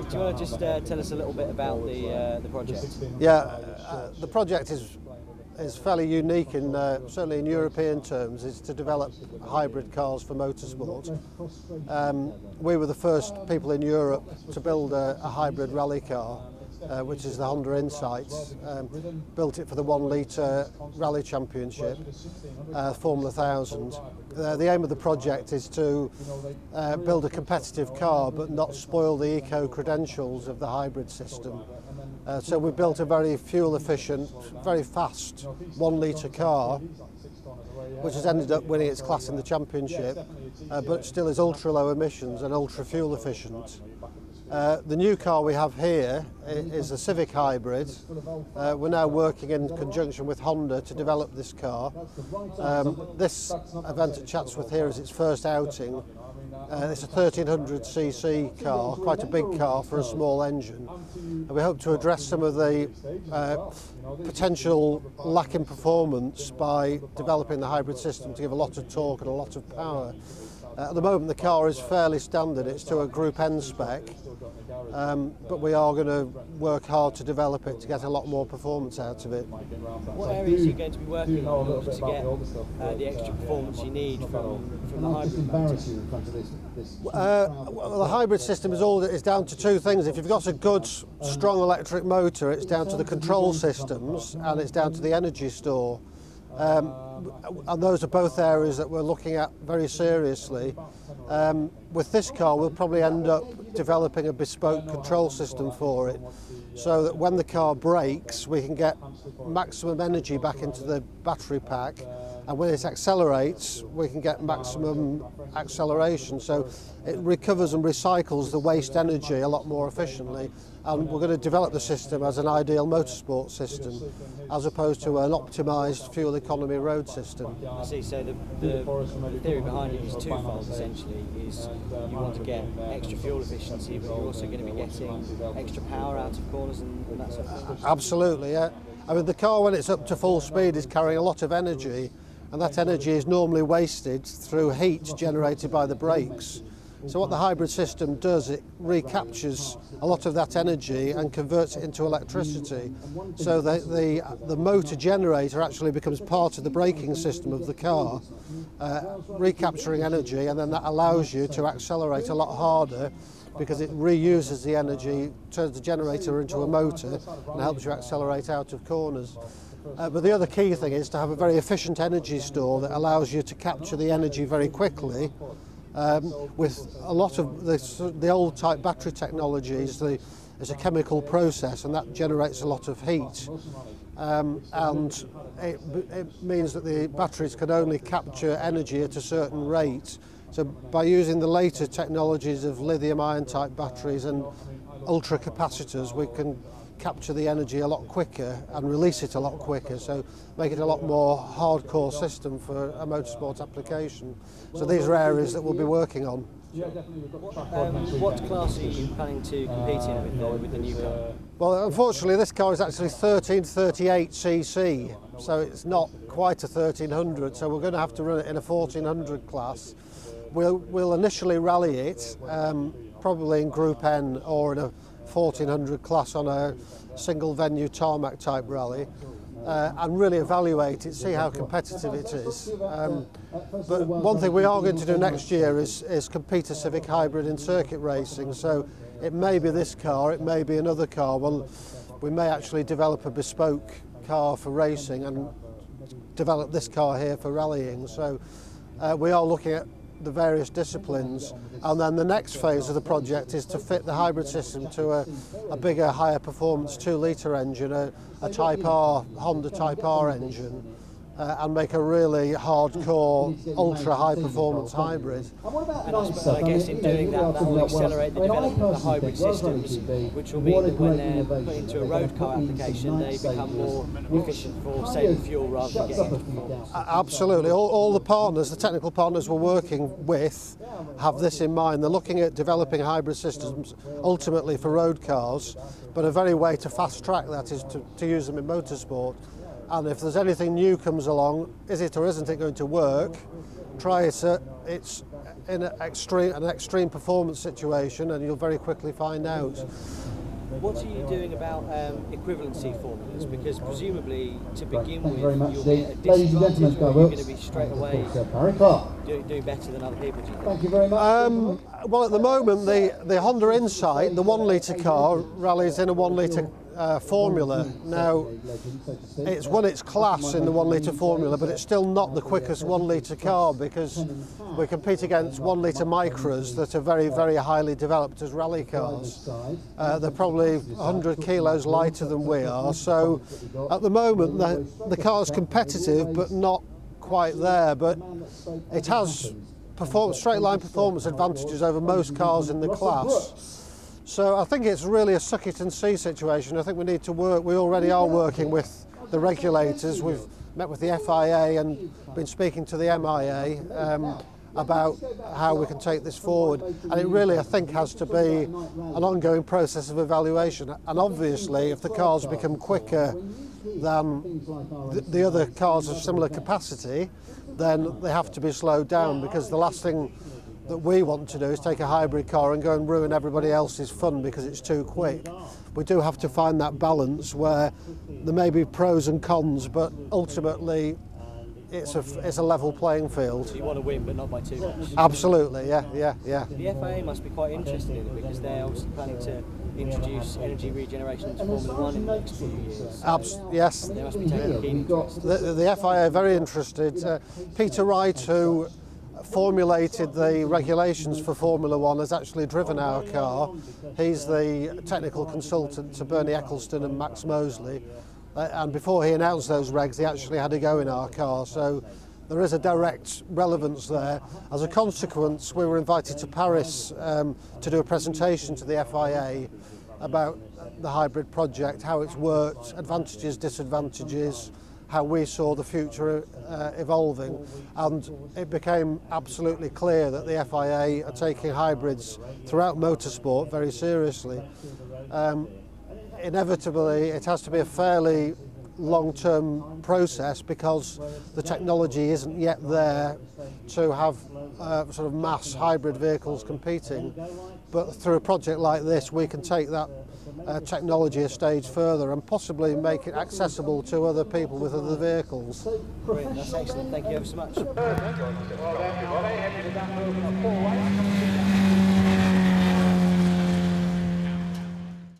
do you want to just tell us a little bit about the project? Yeah, the project is fairly unique in certainly in European terms. Is to develop hybrid cars for motorsport. We were the first people in Europe to build a hybrid rally car, which is the Honda Insight. Built it for the 1 litre rally championship, Formula 1000. The aim of the project is to build a competitive car but not spoil the eco credentials of the hybrid system. So we built a very fuel efficient, very fast 1 litre car, which has ended up winning its class in the championship, but still is ultra low emissions and ultra fuel efficient. The new car we have here is a Civic Hybrid. We're now working in conjunction with Honda to develop this car. This event at Chatsworth here is its first outing. It's a 1300cc car, quite a big car for a small engine. And we hope to address some of the potential lack in performance by developing the hybrid system to give a lot of torque and a lot of power. At the moment the car is fairly standard, it's to a Group N spec, but we are going to work hard to develop it to get a lot more performance out of it. What areas are you going to be working on in order to get the extra performance you need from the hybrid motor? Well, the hybrid system is down to two things. If you've got a good, strong electric motor, it's down to the control systems and it's down to the energy store. And those are both areas that we're looking at very seriously. With this car we'll probably end up developing a bespoke control system for it, so that when the car brakes we can get maximum energy back into the battery pack, and when it accelerates we can get maximum acceleration, so it recovers and recycles the waste energy a lot more efficiently. And we're going to develop the system as an ideal motorsport system as opposed to an optimised fuel economy road system. I see, so the theory behind it is twofold essentially. Is you want to get extra fuel efficiency, but you're also going to be getting extra power out of corners and that sort of thing. Absolutely, yeah. I mean, the car when it's up to full speed is carrying a lot of energy, and that energy is normally wasted through heat generated by the brakes. So what the hybrid system does, it recaptures a lot of that energy and converts it into electricity. So the motor generator actually becomes part of the braking system of the car, recapturing energy, and then that allows you to accelerate a lot harder because it reuses the energy, turns the generator into a motor and helps you accelerate out of corners. But the other key thing is to have a very efficient energy store that allows you to capture the energy very quickly. With a lot of the old type battery technologies, there's a chemical process and that generates a lot of heat, and it means that the batteries can only capture energy at a certain rate. So by using the later technologies of lithium-ion type batteries and ultra capacitors, we can capture the energy a lot quicker and release it a lot quicker, so make it a lot more hardcore system for a motorsport application. So these are areas that we'll be working on. What class are you planning to compete in with the new car? Well, unfortunately this car is actually 1338cc, so it's not quite a 1300, so we're going to have to run it in a 1400 class. We'll initially rally it, probably in Group N or in a 1400 class on a single venue tarmac type rally, and really evaluate it, see how competitive it is. But one thing we are going to do next year is compete a Civic Hybrid in circuit racing, so it may be this car, it may be another car. Well, we may actually develop a bespoke car for racing and develop this car here for rallying, so we are looking at the various disciplines, and then the next phase of the project is to fit the hybrid system to a bigger, higher performance 2 litre engine, a Type R, Honda Type R engine, and make a really hardcore, ultra high performance hybrid. And I guess in doing that, that will accelerate the development of the hybrid systems, which will mean that when they're put into a road car application, they become more efficient for saving fuel rather than getting extra performance. Absolutely. All the partners, the technical partners we're working with, have this in mind. They're looking at developing hybrid systems ultimately for road cars, but a very way to fast track that is to use them in motorsport. And if there's anything new comes along, is it or isn't it going to work, try it at its in an extreme performance situation, and you'll very quickly find out. What are you doing about equivalency formulas? Because presumably, to begin with, you'll be be at a disadvantage, or you're going to be straight away doing better than other people, do you think? Thank you very much. Well, at the moment, the Honda Insight, the 1 litre car, rallies in a 1 litre formula. Now, it's won its class in the 1 litre formula, but it's still not the quickest 1 litre car, because we compete against 1 litre micras that are very, very highly developed as rally cars. They're probably 100 kilos lighter than we are, so at the moment the car's competitive but not quite there, but it has straight line performance advantages over most cars in the class. So I think it's really a suck it and see situation. I think we need to work, we already are working with the regulators. We've met with the FIA and been speaking to the MIA about how we can take this forward. And it really, I think, has to be an ongoing process of evaluation. And obviously, if the cars become quicker than the other cars of similar capacity, then they have to be slowed down, because the last thing that we want to do is take a hybrid car and go and ruin everybody else's fun because it's too quick. We do have to find that balance where there may be pros and cons, but ultimately it's a level playing field. So you want to win, but not by too much. Absolutely, yeah. The FIA must be quite interested in it, because they're obviously planning to introduce energy regeneration into Formula One in the next few years. Yes. They must be taking a keen interest. The FIA are very interested. Peter Wright, who formulated the regulations for Formula One, has actually driven our car. He's the technical consultant to Bernie Eccleston and Max Mosley. And before he announced those regs, he actually had a go in our car. So there is a direct relevance there. As a consequence, we were invited to Paris to do a presentation to the FIA about the hybrid project, how it's worked, advantages, disadvantages, how we saw the future evolving, and it became absolutely clear that the FIA are taking hybrids throughout motorsport very seriously. Inevitably, it has to be a fairly long-term process, because the technology isn't yet there to have sort of mass hybrid vehicles competing. But through a project like this, we can take that technology a stage further and possibly make it accessible to other people with other vehicles. Brilliant, that's excellent. Thank you ever so much.